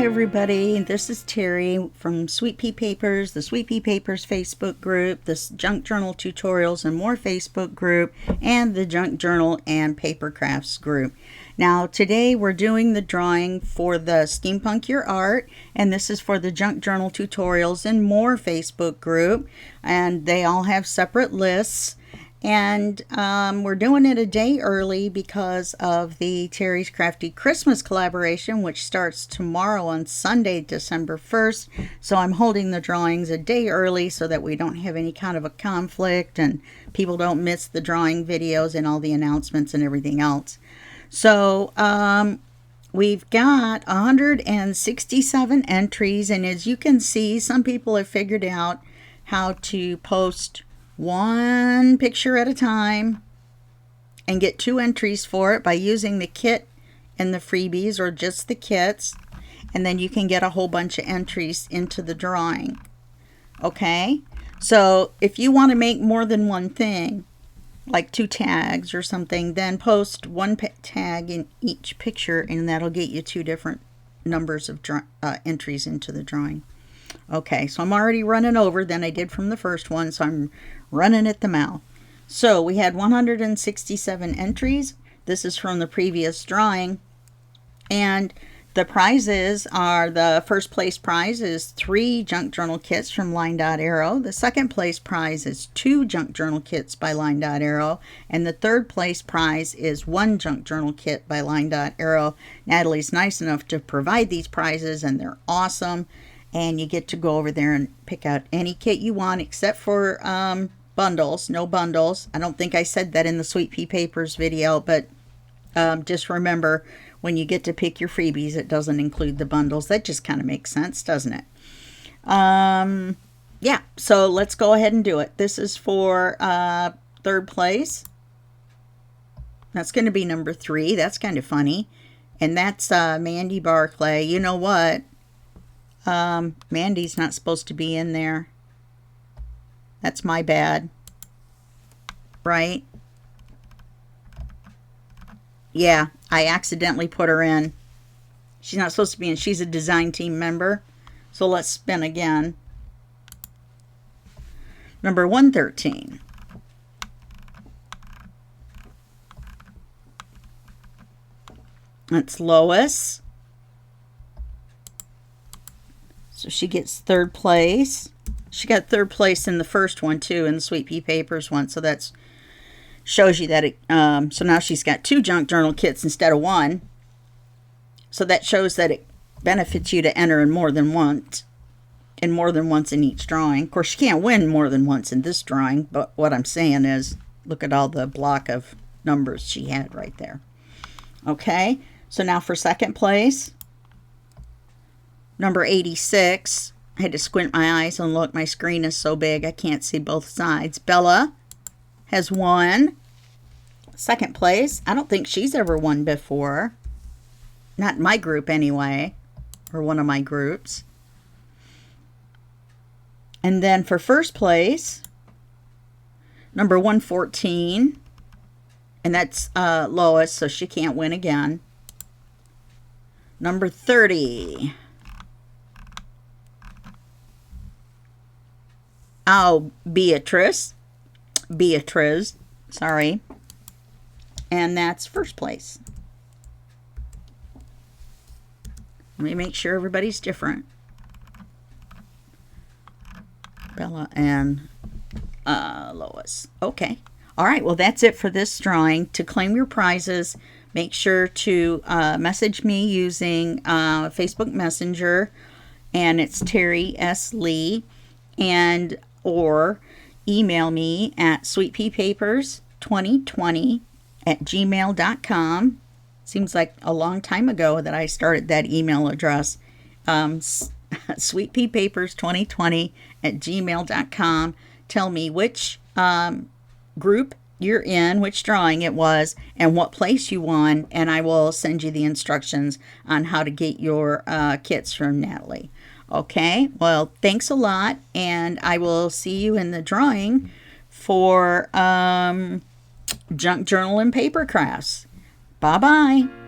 Hi everybody, this is Terry from Sweet Pea Papers, the Sweet Pea Papers Facebook group, the Junk Journal Tutorials and More Facebook group, and the Junk Journal and Paper Crafts group. Now today we're doing the drawing for the Steampunk Your Art, and this is for the Junk Journal Tutorials and More Facebook group, and they all have separate lists. And we're doing it a day early because of the Terry's Crafty Christmas collaboration, which starts tomorrow on Sunday, December 1st. So I'm holding the drawings a day early so that we don't have any kind of a conflict and people don't miss the drawing videos and all the announcements and everything else. So we've got 167 entries, and as you can see, some people have figured out how to post one picture at a time and get 2 entries for it by using the kit and the freebies, or just the kits, and then you can get a whole bunch of entries into the drawing. Okay, so if you want to make more than one thing, like 2 tags or something, then post 1 tag in each picture, and that'll get you 2 different numbers of entries into the drawing. Okay, so I'm already running over than I did from the first one, so I'm running at the mouth. So we had 167 entries. This is from the previous drawing, and the prizes are, the first place prize is 3 junk journal kits from LineDotArrow. The second place prize is 2 junk journal kits by LineDotArrow, and the third place prize is 1 junk journal kit by LineDotArrow. Natalie's nice enough to provide these prizes, and they're awesome. And you get to go over there and pick out any kit you want, except for bundles. No bundles. I don't think I said that in the Sweet Pea Papers video, but just remember, when you get to pick your freebies, it doesn't include the bundles. That just kind of makes sense, doesn't it? Yeah, so let's go ahead and do it. This is for third place. That's going to be number 3. That's kind of funny. And that's Mandy Barclay. You know what? Mandy's not supposed to be in there. That's my bad. Right? Yeah, I accidentally put her in. She's not supposed to be in. She's a design team member. So let's spin again. Number 113. That's Lois. So she gets 3rd place. She got 3rd place in the first one too, in the Sweet Pea Papers one. So that's shows you that it. So now she's got 2 junk journal kits instead of 1. So that shows that it benefits you to enter in more than once, in each drawing. Of course, you can't win more than once in this drawing. But what I'm saying is, look at all the block of numbers she had right there. Okay. So now for 2nd place. Number 86. I had to squint my eyes and look. My screen is so big I can't see both sides. Bella has won 2nd place. I don't think she's ever won before. Not in my group anyway, or one of my groups. And then for 1st place, number 114. And that's Lois, so she can't win again. Number 30. Oh, Beatrice, sorry. And that's 1st place. Let me make sure everybody's different. Bella and Lois. Okay. All right, well, that's it for this drawing. To claim your prizes, make sure to message me using Facebook Messenger, and it's Terry S. Lee, and or email me at sweetpeapapers2020@gmail.com. Seems like a long time ago that I started that email address. sweetpeapapers2020@gmail.com. Tell me which group you're in, which drawing it was, and what place you won, and I will send you the instructions on how to get your kits from Natalie. Okay, well, thanks a lot, and I will see you in the drawing for Junk Journal and Paper Crafts. Bye-bye.